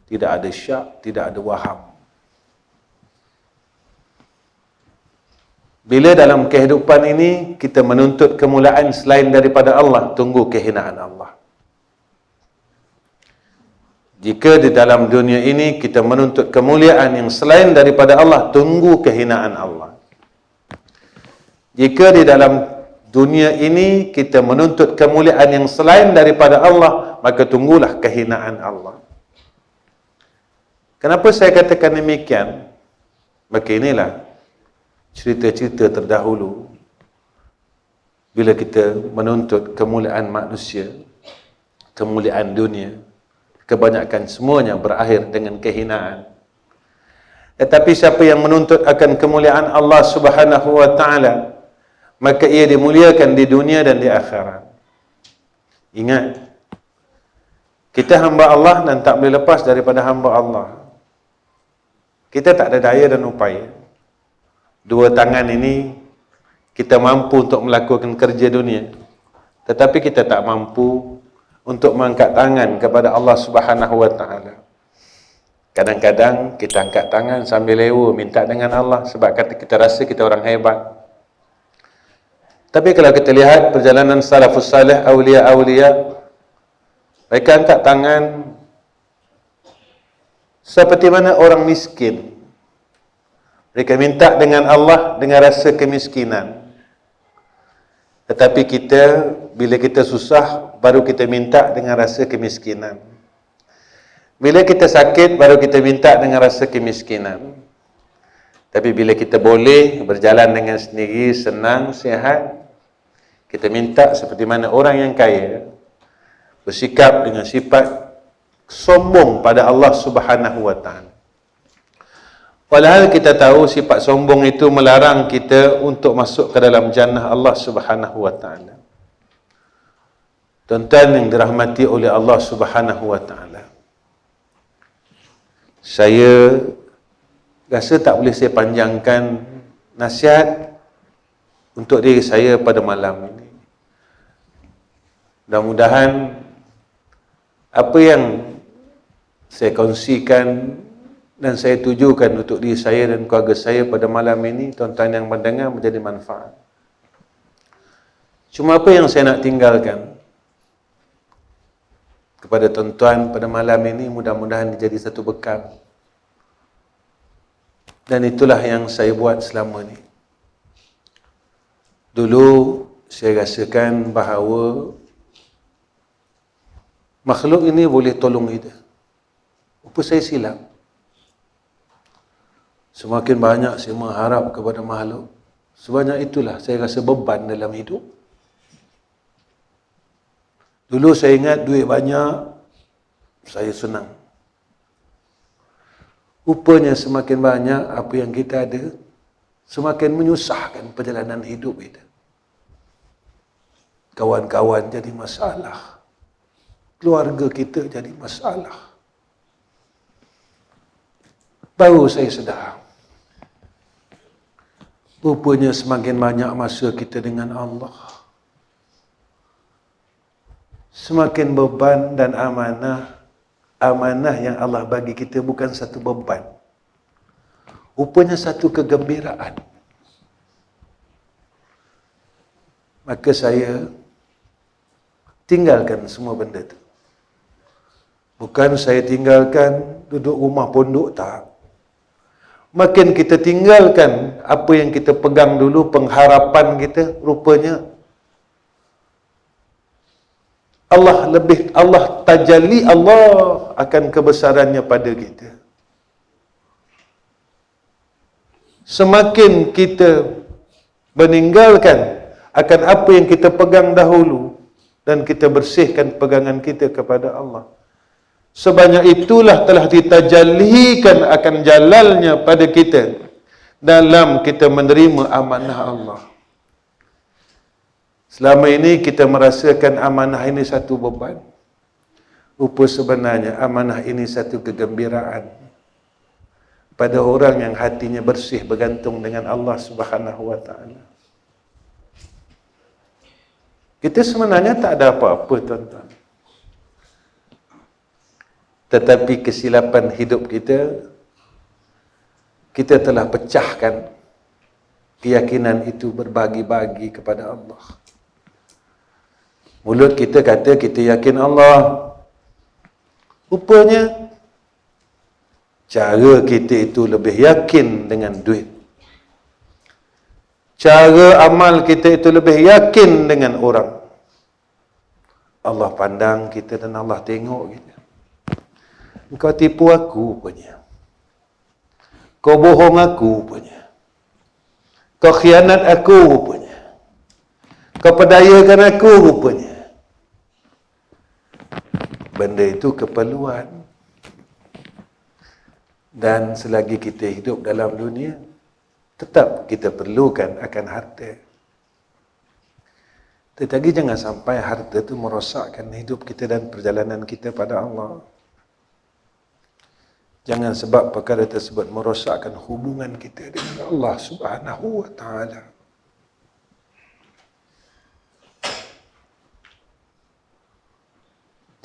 tidak ada syak, tidak ada waham. Bila dalam kehidupan ini kita menuntut kemuliaan selain daripada Allah, tunggu kehinaan Allah. Jika di dalam dunia ini kita menuntut kemuliaan yang selain daripada Allah, tunggu kehinaan Allah. Jika di dalam dunia ini kita menuntut kemuliaan yang selain daripada Allah, maka tunggulah kehinaan Allah. Kenapa saya katakan demikian? Maka inilah cerita-cerita terdahulu bila kita menuntut kemuliaan manusia, kemuliaan dunia, kebanyakan semuanya berakhir dengan kehinaan. Tetapi siapa yang menuntut akan kemuliaan Allah Subhanahu wa ta'ala, maka ia dimuliakan di dunia dan di akhirat. Ingat, kita hamba Allah dan tak boleh lepas daripada hamba Allah. Kita tak ada daya dan upaya. Dua tangan ini kita mampu untuk melakukan kerja dunia, tetapi kita tak mampu untuk mengangkat tangan kepada Allah Subhanahu wa taala. Kadang-kadang kita angkat tangan sambil lewa minta dengan Allah sebab kita rasa kita orang hebat. Tapi kalau kita lihat perjalanan salafus salih, awliya-awliya, mereka angkat tangan seperti mana orang miskin. Mereka minta dengan Allah dengan rasa kemiskinan. Tetapi kita, bila kita susah, baru kita minta dengan rasa kemiskinan. Bila kita sakit, baru kita minta dengan rasa kemiskinan. Tapi bila kita boleh berjalan dengan sendiri, senang, sihat, kita minta seperti mana orang yang kaya bersikap dengan sifat sombong pada Allah Subhanahu wa taala. Padahal kita tahu sifat sombong itu melarang kita untuk masuk ke dalam jannah Allah Subhanahu wa taala. Tuan-tuan yang dirahmati oleh Allah Subhanahu wa taala. Saya rasa tak boleh saya panjangkan nasihat untuk diri saya pada malam ini. Mudah-mudahan apa yang saya kongsikan dan saya tujukan untuk diri saya dan keluarga saya pada malam ini, tuan-tuan yang mendengar, menjadi manfaat. Cuma apa yang saya nak tinggalkan kepada tuan-tuan pada malam ini, mudah-mudahan menjadi satu bekal. Dan itulah yang saya buat selama ini. Dulu saya rasakan bahawa makhluk ini boleh tolong kita. Apa saya silap? Semakin banyak saya mengharap kepada makhluk, sebanyak itulah saya rasa beban dalam hidup. Dulu saya ingat duit banyak, saya senang. Rupanya semakin banyak apa yang kita ada, semakin menyusahkan perjalanan hidup kita. Kawan-kawan jadi masalah. Keluarga kita jadi masalah. Baru saya sedar, rupanya semakin banyak masa kita dengan Allah, semakin beban dan amanah yang Allah bagi kita bukan satu beban, rupanya satu kegembiraan. Maka saya tinggalkan semua benda itu. Bukan saya tinggalkan duduk rumah pondok, tak. Makin kita tinggalkan apa yang kita pegang dulu, pengharapan kita, rupanya Allah tajalli Allah akan kebesarannya pada kita. Semakin kita meninggalkan akan apa yang kita pegang dahulu dan kita bersihkan pegangan kita kepada Allah, sebanyak itulah telah ditajallikan akan jalalnya pada kita dalam kita menerima amanah Allah. Selama ini kita merasakan amanah ini satu beban. Rupa sebenarnya amanah ini satu kegembiraan pada orang yang hatinya bersih bergantung dengan Allah Subhanahu wa taala. Kita sebenarnya tak ada apa-apa, tuan-tuan. Tetapi kesilapan hidup kita telah pecahkan keyakinan itu berbagi-bagi kepada Allah. Mulut kita kata kita yakin Allah, rupanya cara kita itu lebih yakin dengan duit. Cara amal kita itu lebih yakin dengan orang. Allah pandang kita dan Allah tengok kita. Engkau tipu aku rupanya. Kau bohong aku rupanya. Kau khianat aku rupanya. Kau pedayakan aku rupanya. Benda itu keperluan. Dan selagi kita hidup dalam dunia, tetap kita perlukan akan harta. Tetapi jangan sampai harta itu merosakkan hidup kita dan perjalanan kita pada Allah. Jangan sebab perkara tersebut merosakkan hubungan kita dengan Allah Subhanahu wa taala.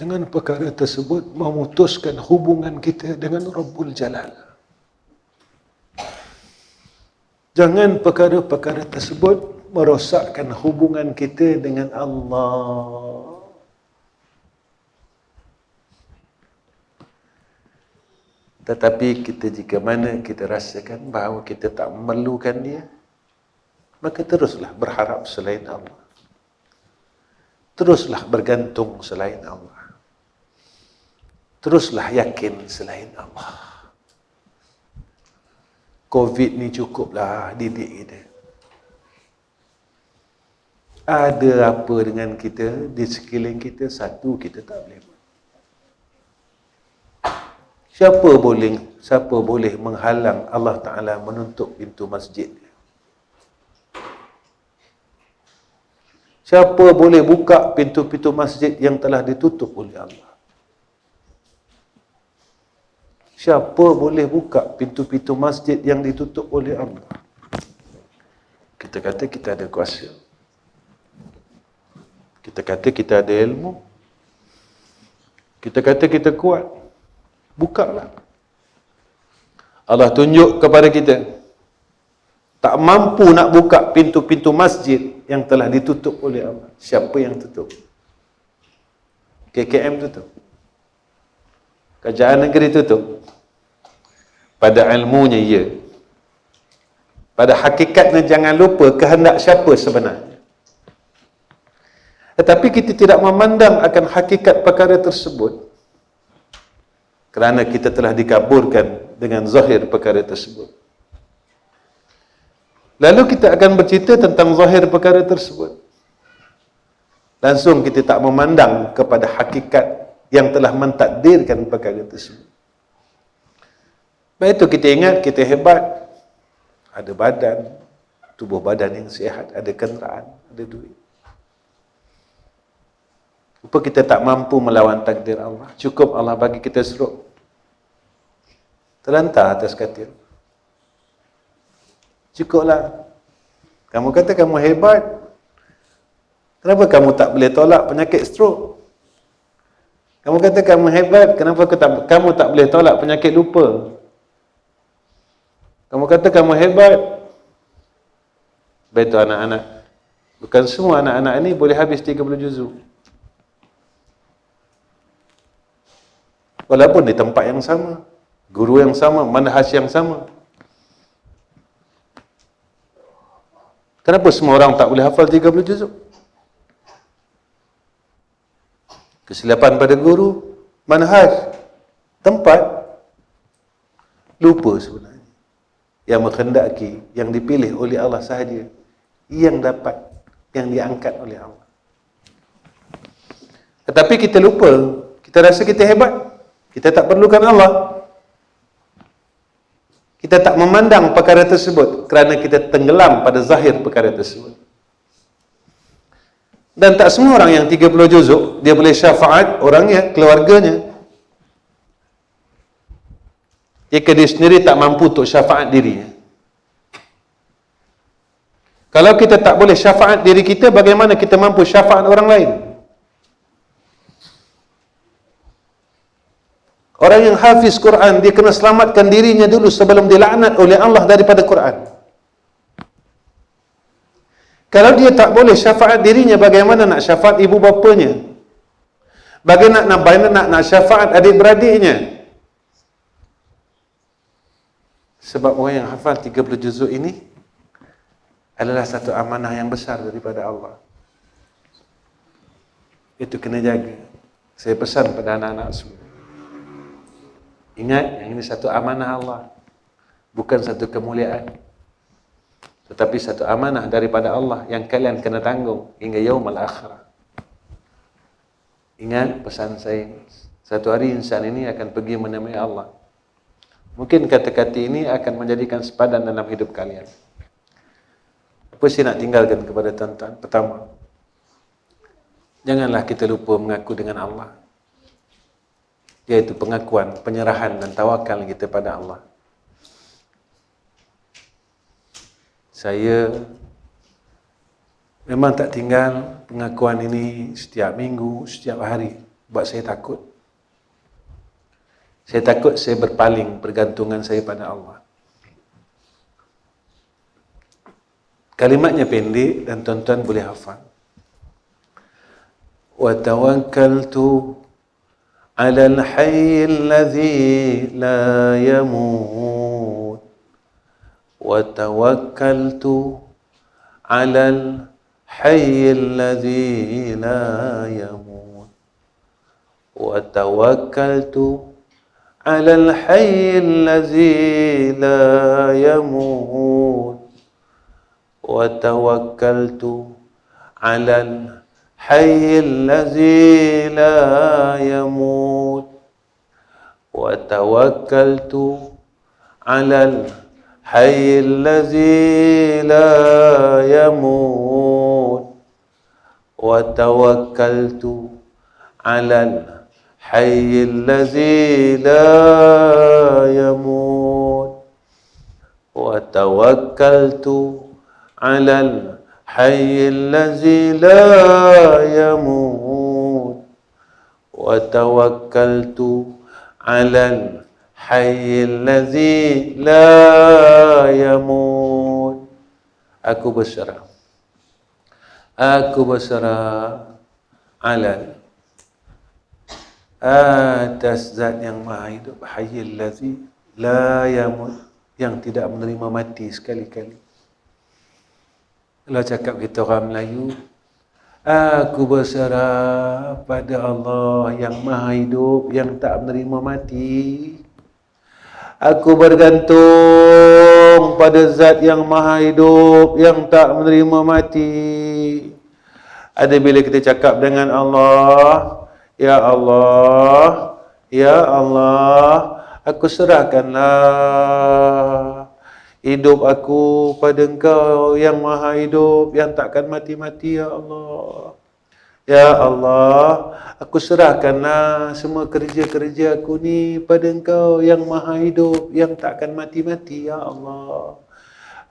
dengan perkara tersebut memutuskan hubungan kita dengan Rabbul Jalal. Jangan perkara-perkara tersebut merosakkan hubungan kita dengan Allah. Tetapi jika mana kita rasakan bahawa kita tak memerlukan dia, maka teruslah berharap selain Allah. Teruslah bergantung selain Allah. Teruslah yakin selain Allah. Covid ni cukuplah didik kita. Ada apa dengan kita di sekeliling kita, satu kita tak boleh buat. Siapa boleh menghalang Allah Ta'ala menutup pintu masjid? Siapa boleh buka pintu-pintu masjid yang telah ditutup oleh Allah? Siapa boleh buka pintu-pintu masjid yang ditutup oleh Allah? Kita kata kita ada kuasa. Kita kata kita ada ilmu. Kita kata kita kuat. Bukalah. Allah tunjuk kepada kita. Tak mampu nak buka pintu-pintu masjid yang telah ditutup oleh Allah. Siapa yang tutup? KKM tutup. Kerajaan negeri tutup. Pada ilmunya ya. Pada hakikatnya jangan lupa kehendak siapa sebenarnya. Tetapi kita tidak memandang akan hakikat perkara tersebut. Kerana kita telah dikaburkan dengan zahir perkara tersebut. Lalu kita akan bercerita tentang zahir perkara tersebut. Langsung kita tak memandang kepada hakikat yang telah mentakdirkan perkara tersebut. Baik itu kita ingat kita hebat. Ada badan, tubuh badan yang sihat, ada kenderaan, ada duit. Rupa kita tak mampu melawan takdir Allah. Cukup Allah bagi kita stroke. Terlantar atas katil. Cukuplah. Kamu kata kamu hebat. Kenapa kamu tak boleh tolak penyakit stroke? Kamu kata kamu hebat. Kenapa kamu tak boleh tolak penyakit lupa? Kamu kata kamu hebat. Baik tu anak-anak. Bukan semua anak-anak ini boleh habis 30 juzuk. Walaupun di tempat yang sama, guru yang sama, manhaj yang sama. Kenapa semua orang tak boleh hafal 30 juzuk? Kesilapan pada guru, manhaj, tempat, lupa sebenarnya. Yang menghendaki, yang dipilih oleh Allah sahaja, yang dapat, yang diangkat oleh Allah. Tetapi kita lupa, kita rasa kita hebat. Kita tak perlukan Allah. Kita tak memandang perkara tersebut kerana kita tenggelam pada zahir perkara tersebut. Dan tak semua orang yang 30 juzuk dia boleh syafaat orangnya, keluarganya. Jika dia sendiri tak mampu untuk syafaat dirinya. Kalau kita tak boleh syafaat diri kita, bagaimana kita mampu syafaat orang lain? Orang yang hafiz Quran, dia kena selamatkan dirinya dulu sebelum dilaknat oleh Allah daripada Quran. Kalau dia tak boleh syafaat dirinya, bagaimana nak syafaat ibu bapanya? Bagaimana nak syafaat adik-beradiknya? Sebab orang yang hafal 30 juzuk ini adalah satu amanah yang besar daripada Allah. Itu kena jaga. Saya pesan pada anak-anak semua. Ingat, yang ini satu amanah Allah. Bukan satu kemuliaan. Tetapi satu amanah daripada Allah yang kalian kena tanggung hingga yaumul akhirah. Ingat pesan saya. Satu hari insan ini akan pergi menemui Allah. Mungkin kata-kata ini akan menjadikan sepadan dalam hidup kalian. Apa saya nak tinggalkan kepada tuan-tuan? Pertama, janganlah kita lupa mengaku dengan Allah. Iaitu pengakuan, penyerahan dan tawakal kita pada Allah. Saya memang tak tinggal pengakuan ini setiap minggu, setiap hari. buat saya takut. Saya takut saya berpaling pergantungan saya pada Allah. Kalimatnya pendek dan tuan-tuan boleh hafal. Wa tawakkaltu 'ala al-hayy alladhi la yamut. Wa tawakkaltu 'ala al-hayy alladhi la yamut. Wa tawakkaltu 'ala al-hayy alladhi la yamut. وتوكلت على الحي الذي لا يموت وتوكلت على الحي الذي لا يموت وتوكلت على الحي الذي لا يموت وتوكلت على الحي الذي لا يموت وتوكلت على الحي الذي لا يموت. Aku berserah alal atas zat yang maha hidup, hayyul ladzi la yamut, yang tidak menerima mati sekali-kali. Kalau cakap kita orang Melayu, aku berserah pada Allah yang maha hidup, yang tak menerima mati. Aku bergantung pada zat yang maha hidup, yang tak menerima mati. Ada bila kita cakap dengan Allah, Ya Allah, Ya Allah, aku serahkanlah hidup aku pada Engkau yang maha hidup, yang takkan mati-mati, Ya Allah. Ya Allah, aku serahkanlah semua kerja-kerja aku ni pada Engkau yang maha hidup, yang takkan mati-mati, Ya Allah.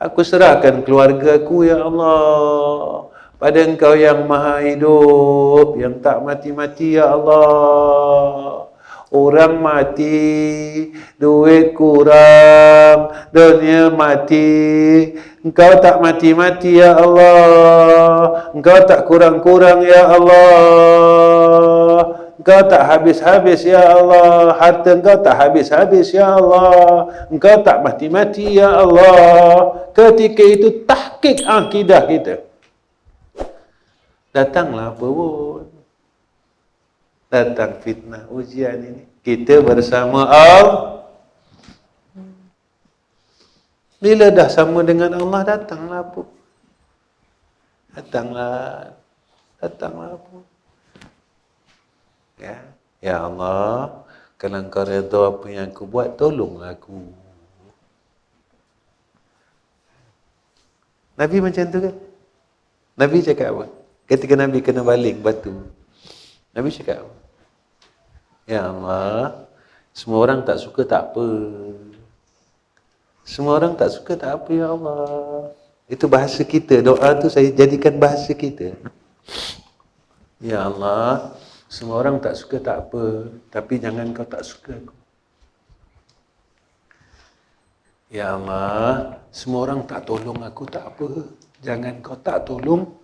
Aku serahkan keluarga aku, Ya Allah, pada Engkau yang maha hidup, yang tak mati-mati, Ya Allah. Orang mati, duit kurang, dunia mati, Engkau tak mati-mati, Ya Allah. Engkau tak kurang-kurang, Ya Allah. Engkau tak habis-habis, Ya Allah. Harta Engkau tak habis-habis, Ya Allah. Engkau tak mati-mati, Ya Allah. Ketika itu tahqiq akidah kita. Datanglah apa pun. Datang fitnah ujian ini, kita bersama Allah. Bila dah sama dengan Allah, datanglah apa? Datanglah apa? Ya Allah, kalau Engkau redha apa yang aku buat, tolonglah aku. Nabi macam tu kan? Nabi cakap apa? Ketika Nabi kena baling batu, Nabi cakap apa? Ya Allah, semua orang tak suka tak apa. Semua orang tak suka tak apa, Ya Allah. Itu bahasa kita. Doa tu saya jadikan bahasa kita. Ya Allah, semua orang tak suka tak apa, tapi jangan Kau tak suka aku. Ya Allah, semua orang tak tolong aku tak apa, jangan Kau tak tolong.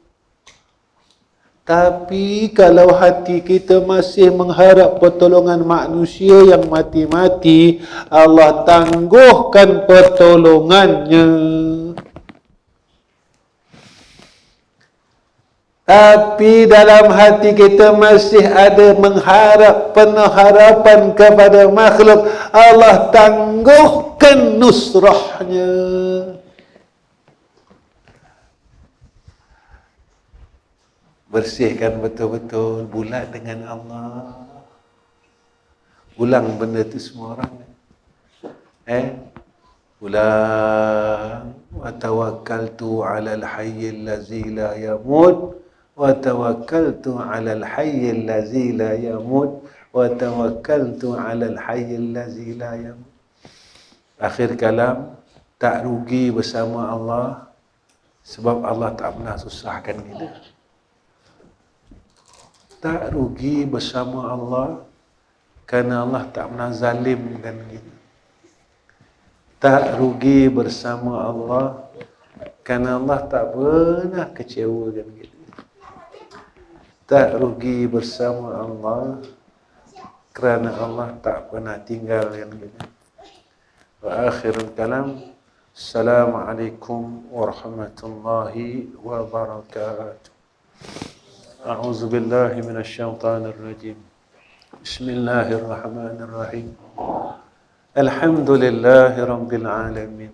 Tapi kalau hati kita masih mengharap pertolongan manusia yang mati-mati, Allah tangguhkan pertolongannya. Tapi dalam hati kita masih ada mengharap, penuh harapan kepada makhluk, Allah tangguhkan nusrahnya. Bersihkan betul-betul, bulat dengan Allah. Ulang benda tu semua orang. Ulang. Wa tawakkaltu 'alal hayyil ladzi la yamut. Wa tawakkaltu 'alal hayyil ladzi la yamut. Wa tawakkaltu 'alal hayyil ladzi la yamut. Akhir kalam, tak rugi bersama Allah sebab Allah tak pernah susahkan kita. Tak rugi bersama Allah kerana Allah tak pernah zalimkan kita. Tak rugi bersama Allah kerana Allah tak pernah kecewakan kita. Tak rugi bersama Allah kerana Allah tak pernah tinggalkan kita. Wa akhirul kalam, Assalamualaikum warahmatullahi wabarakatuh. A'udzu billahi minasyaitonir rajim. Bismillahirrahmanirrahim. Alhamdulillahi rabbil alamin.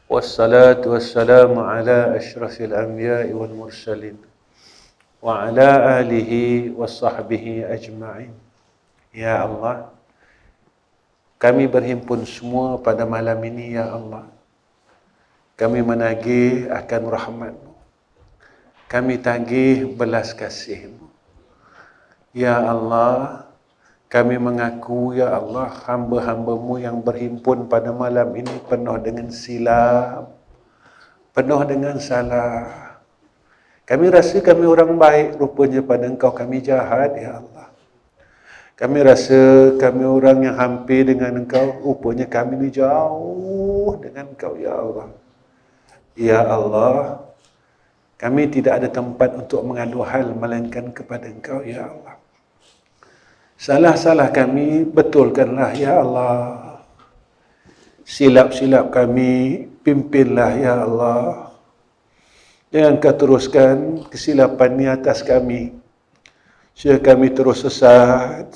Wassalatu wassalamu ala asyrafil anbiya'i wal mursalin wa ala alihi wa sahbihi ajma'in. Ya Allah, kami berhimpun semua pada malam ini, Ya Allah. Kami menagih akan rahmat-Mu. Kami tagih belas kasih-Mu. Ya Allah, kami mengaku, Ya Allah, hamba-hamba-Mu yang berhimpun pada malam ini penuh dengan silap, penuh dengan salah. Kami rasa kami orang baik, rupanya pada Engkau kami jahat, Ya Allah. Kami rasa kami orang yang hampir dengan Engkau, rupanya kami ni jauh dengan Engkau, Ya Allah. Ya Allah, kami tidak ada tempat untuk mengadu hal melainkan kepada Engkau, Ya Allah. Salah-salah kami betulkanlah, Ya Allah. Silap-silap kami pimpinlah, Ya Allah. Jangan Kau teruskan kesilapan ni atas kami, sehingga kami terus sesat.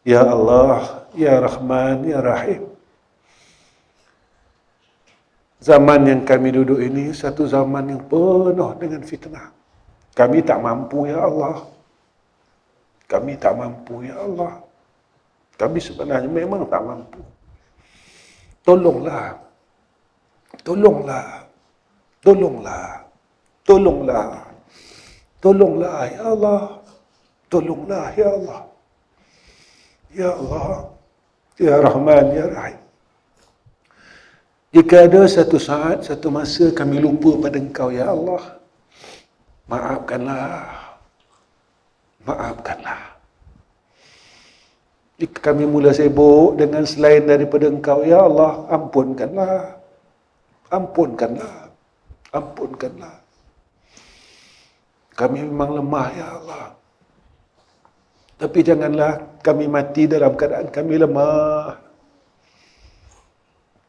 Ya Allah, Ya Rahman, Ya Rahim. Zaman yang kami duduk ini satu zaman yang penuh dengan fitnah. Kami tak mampu, Ya Allah. Kami tak mampu, Ya Allah. Kami sebenarnya memang tak mampu. Tolonglah. Tolonglah. Tolonglah. Tolonglah. Tolonglah, Ya Allah. Tolonglah, Ya Allah. Ya Allah. Ya Rahman, Ya Rahim. Jika ada satu saat, satu masa kami lupa pada Engkau, Ya Allah, maafkanlah. Maafkanlah. Jika kami mula sibuk dengan selain daripada Engkau, Ya Allah, ampunkanlah. Ampunkanlah. Ampunkanlah. Kami memang lemah, Ya Allah. Tapi janganlah kami mati dalam keadaan kami lemah.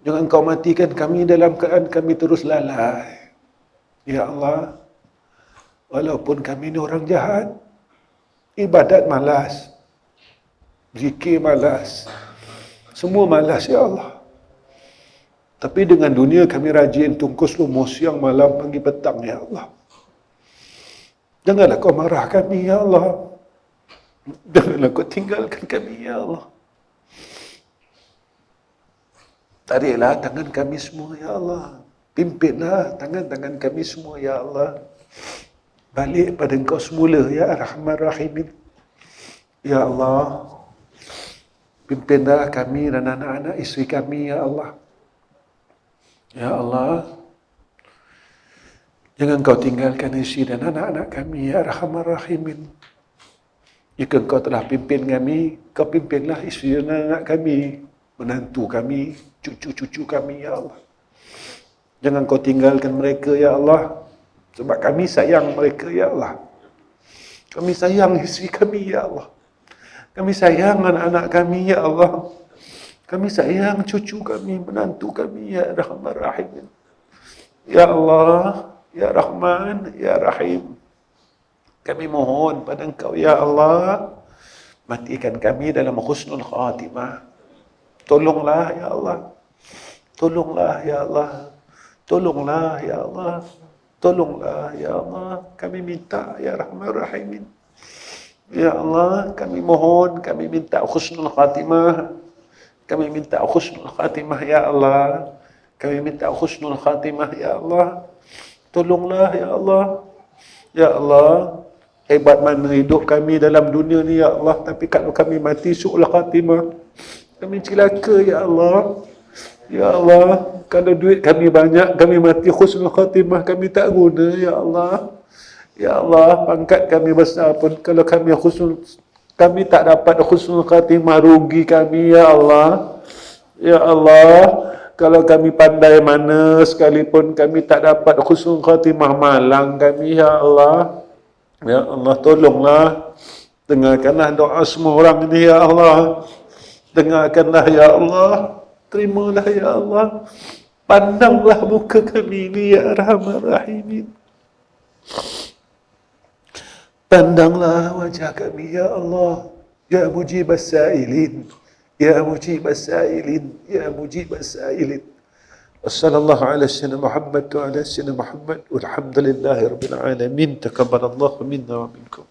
Jangan Kau matikan kami dalam keadaan kami terus lalai. Ya Allah, walaupun kami ni orang jahat, ibadat malas, zikir malas, semua malas, Ya Allah. Tapi dengan dunia kami rajin tungkus lumus siang malam pagi petang, Ya Allah. Janganlah Kau marah kami, Ya Allah. Janganlah Kau tinggalkan kami, Ya Allah. Tariklah tangan kami semua, Ya Allah. Pimpinlah tangan-tangan kami semua, Ya Allah. Balik pada Engkau semula, Ya Rahman Rahimin. Ya Allah. Pimpinlah kami dan anak-anak isteri kami, Ya Allah. Ya Allah, jangan Kau tinggalkan isteri dan anak-anak kami, Ya Rahman Rahimin. Jika Kau telah pimpin kami, Kau pimpinlah isteri dan anak kami, menantu kami, cucu-cucu kami, Ya Allah. Jangan Kau tinggalkan mereka, Ya Allah, sebab kami sayang mereka, Ya Allah. Kami sayang isteri kami, Ya Allah. Kami sayang anak-anak kami, Ya Allah. Kami sayang cucu kami, menantu kami, Ya Rahman Rahim. Ya Allah, Ya Rahman, Ya Rahim. Kami mohon pada Engkau, Ya Allah, matikan kami dalam husnul khatimah. Tolonglah, Ya Allah. Tolonglah, Ya Allah. Tolonglah, Ya Allah. Tolonglah, Ya Allah. Kami minta, Ya Rahman Rahim. Ya Allah, kami mohon, kami minta husnul khatimah. Kami minta husnul khatimah, Ya Allah. Kami minta husnul khatimah, Ya Allah. Tolonglah, Ya Allah. Ya Allah, hebat mana hidup kami dalam dunia ni, Ya Allah. Tapi kalau kami mati su'ul khatimah, kami celaka, Ya Allah. Ya Allah, kalau duit kami banyak, kami mati husnul khatimah, kami tak guna, Ya Allah. Ya Allah, pangkat kami besar pun kalau kami tak dapat husnul khatimah, rugi kami ya Allah. Ya Allah, kalau kami pandai mana sekalipun kami tak dapat husnul khatimah, malang kami ya Allah. Ya Allah, tolonglah, dengarkanlah doa semua orang ini ya Allah. Dengarkanlah ya Allah, terimalah ya Allah. Pandanglah muka kami ini ya Arhamar Rahimin. Pandanglah wajah kami ya Allah. Ya mujib as-sa'ilin. Ya mujib as-sa'ilin. Ya mujib as-sa'ilin. Wassallallahu ala sayyidina Muhammad wa ala sayyidina Muhammad. Walhamdulillahi rabbil alamin. Taqabbalallahu minna wa minkum.